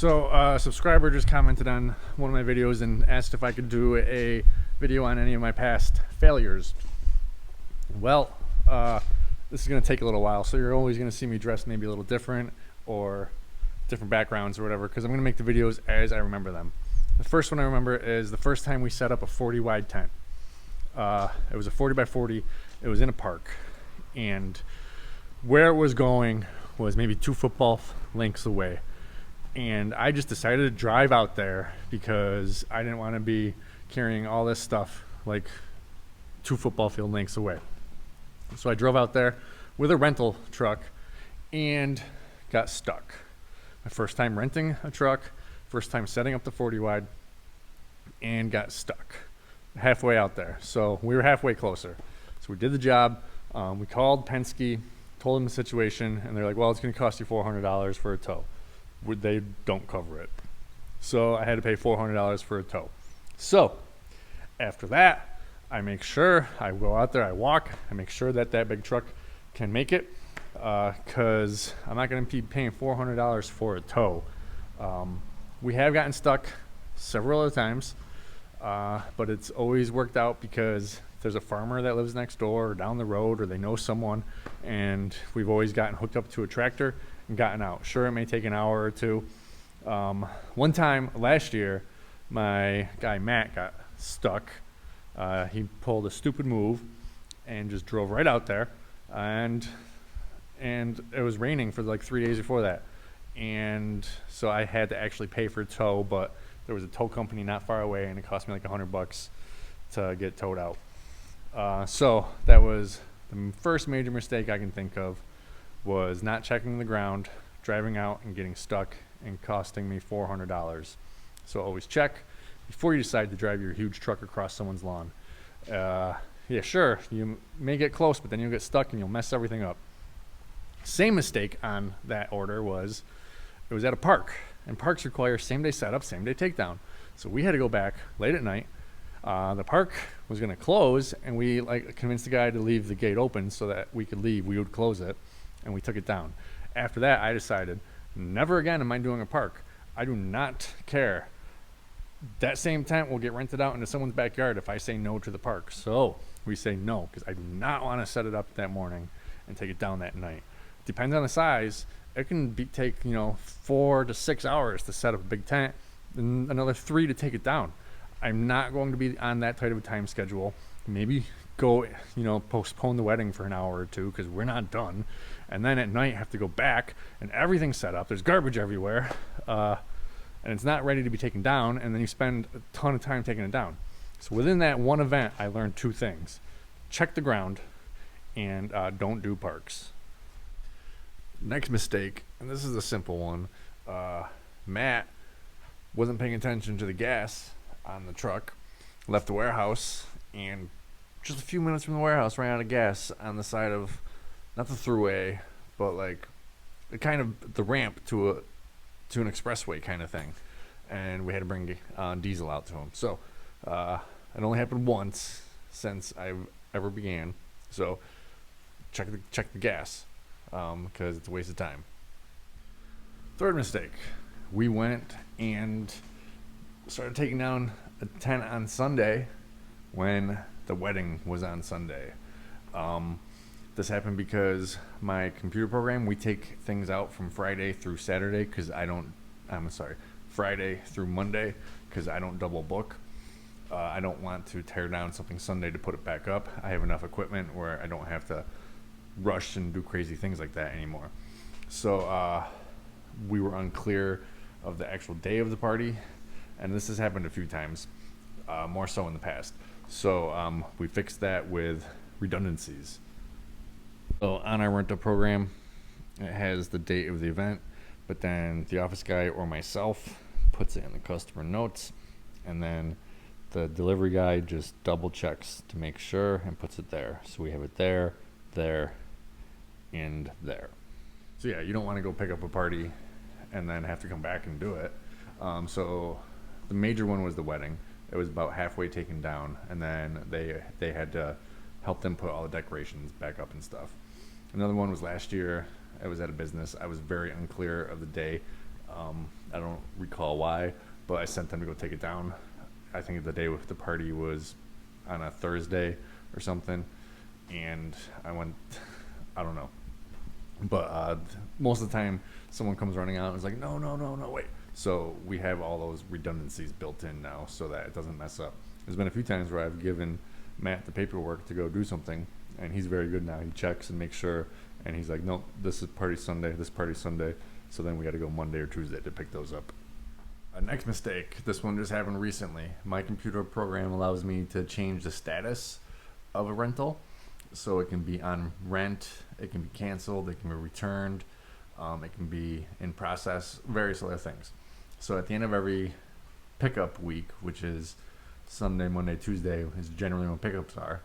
So a subscriber just commented on one of my videos and asked if I could do a video on any of my past failures. Well, this is going to take a little while, so you're always going to see me dressed maybe a little different or different backgrounds or whatever, because I'm going to make the videos as I remember them. The first one I remember is the first time we set up a 40 wide tent. It was a 40 by 40. It was in a park, and where it was going was maybe 2 football lengths away. And I just decided to drive out there because I didn't want to be carrying all this stuff like 2 football field lengths away. So I drove out there with a rental truck and got stuck. My first time renting a truck, first time setting up the 40 wide, and got stuck halfway out there. So we were halfway closer. So we did the job. We called Penske, told them the situation, and they're like, well, it's going to cost you $400 for a tow. They don't cover it. So I had to pay $400 for a tow. So after that, I make sure I go out there, I walk, I make sure that big truck can make it, because I'm not going to be paying $400 for a tow. We have gotten stuck several other times, but it's always worked out because there's a farmer that lives next door or down the road, or they know someone, and we've always gotten hooked up to a tractor and gotten out. Sure, it may take an hour or two. One time last year, my guy Matt got stuck. He pulled a stupid move and just drove right out there, and it was raining for like 3 days before that, and so I had to actually pay for a tow, but there was a tow company not far away, and it cost me like $100 to get towed out. So that was the first major mistake I can think of, was not checking the ground, driving out and getting stuck and costing me $400. So always check before you decide to drive your huge truck across someone's lawn. Yeah, sure, you may get close, but then you'll get stuck and you'll mess everything up. Same mistake on that order was, it was at a park, and parks require same-day setup, same-day takedown. So we had to go back late at night. The park was going to close, and we convinced the guy to leave the gate open so that we could leave. We would close it, and we took it down. After that, I decided, never again am I doing a park. I do not care. That same tent will get rented out into someone's backyard if I say no to the park. So we say no, because I do not want to set it up that morning and take it down that night. Depends on the size. It can take 4 to 6 hours to set up a big tent, and another 3 to take it down. I'm not going to be on that tight of a time schedule. Maybe go, postpone the wedding for an hour or two because we're not done. And then at night have to go back and everything's set up. There's garbage everywhere. And it's not ready to be taken down. And then you spend a ton of time taking it down. So within that one event, I learned 2 things. Check the ground and don't do parks. Next mistake, and this is a simple one. Matt wasn't paying attention to the gas on the truck, left the warehouse, and just a few minutes from the warehouse ran out of gas on the side of, not the thruway, but like the ramp to an expressway kind of thing, and we had to bring diesel out to him. So it only happened once since I've ever began. So check the gas, because it's a waste of time. Third mistake, we went and started taking down a tent on Sunday when the wedding was on Sunday. This happened because my computer program, we take things out from Friday through Saturday because Friday through Monday because I don't double book. I don't want to tear down something Sunday to put it back up. I have enough equipment where I don't have to rush and do crazy things like that anymore. So we were unclear of the actual day of the party, and this has happened a few times, more so in the past. So we fixed that with redundancies. So on our rental program, it has the date of the event, but then the office guy or myself puts it in the customer notes, and then the delivery guy just double checks to make sure and puts it there. So we have it there, and there. So yeah, you don't want to go pick up a party and then have to come back and do it. So the major one was the wedding. It was about halfway taken down, and then they had to help them put all the decorations back up and stuff. Another one was last year. I was at a business. I was very unclear of the day. I don't recall why, but I sent them to go take it down. I think the day with the party was on a Thursday or something, and I went, I don't know. But most of the time, someone comes running out and is like, no, wait. So we have all those redundancies built in now so that it doesn't mess up. There's been a few times where I've given Matt the paperwork to go do something, and he's very good now. He checks and makes sure, and he's like, nope, this is party Sunday, this party Sunday. So then we got to go Monday or Tuesday to pick those up. Next mistake, this one just happened recently. My computer program allows me to change the status of a rental. So it can be on rent, it can be canceled, it can be returned, it can be in process, various other things. So at the end of every pickup week, which is Sunday, Monday, Tuesday, is generally when pickups are,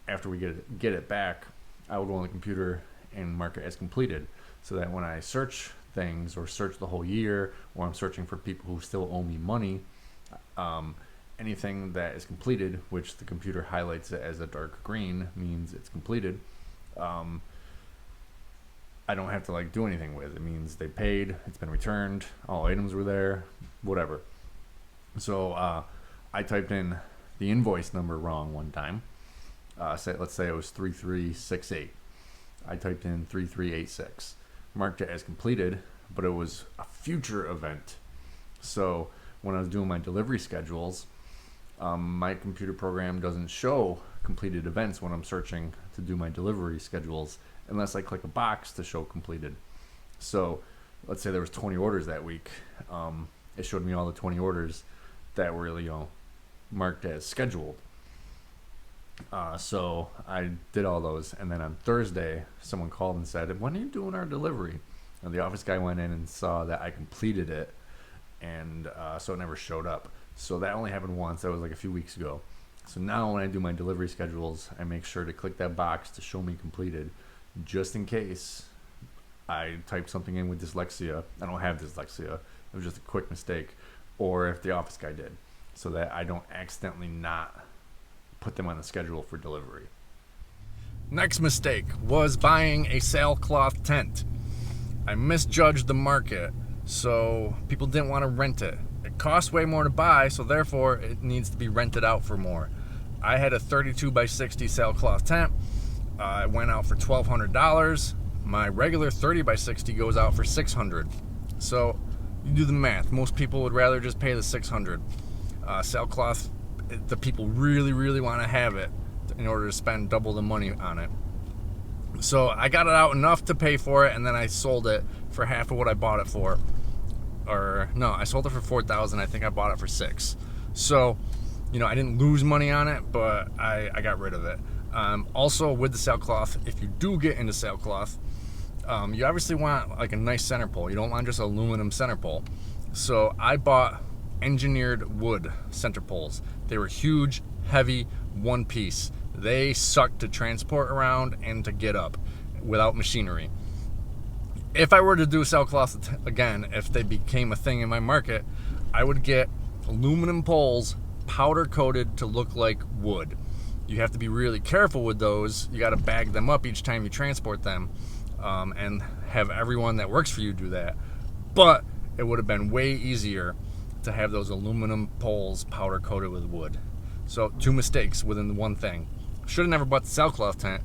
after we get it back, I will go on the computer and mark it as completed, so that when I search things or search the whole year, or I'm searching for people who still owe me money, anything that is completed, which the computer highlights it as a dark green, means it's completed. I don't have to like do anything with it. It means they paid, it's been returned, all items were there, whatever. So I typed in the invoice number wrong one time. Let's say it was 3368. I typed in 3386. Marked it as completed, but it was a future event. So when I was doing my delivery schedules, my computer program doesn't show completed events when I'm searching to do my delivery schedules unless I click a box to show completed. So let's say there was 20 orders that week. It showed me all the 20 orders that were, marked as scheduled. So I did all those, and then on Thursday, someone called and said, when are you doing our delivery? And the office guy went in and saw that I completed it, and so it never showed up. So that only happened once. That was like a few weeks ago. So now when I do my delivery schedules, I make sure to click that box to show me completed, just in case I typed something in with dyslexia. I don't have dyslexia. It was just a quick mistake. Or if the office guy did, so that I don't accidentally not put them on the schedule for delivery. Next mistake was buying a Sailcloth tent. I misjudged the market, so people didn't want to rent it. It costs way more to buy, so therefore it needs to be rented out for more. I had a 32 by 60 sailcloth tent. It went out for $1,200. My regular 30 by 60 goes out for $600. So you do the math. Most people would rather just pay the $600. Sailcloth, the people really want to have it in order to spend double the money on it. So I got it out enough to pay for it, and then I sold it for half of what I bought it for. Or no, I sold it for $4,000. I think I bought it for $6,000. So, I didn't lose money on it, but I got rid of it. Also, with the sailcloth, if you do get into sailcloth, you obviously want like a nice center pole. You don't want just aluminum center pole. So I bought engineered wood center poles. They were huge, heavy, one piece. They sucked to transport around and to get up without machinery. If I were to do sailcloth again, if they became a thing in my market, I would get aluminum poles powder coated to look like wood. You have to be really careful with those. You got to bag them up each time you transport them, and have everyone that works for you do that. But it would have been way easier to have those aluminum poles powder coated with wood. So 2 mistakes within the one thing. Should have never bought the sailcloth tent,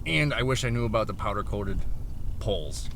and I wish I knew about the powder coated poles.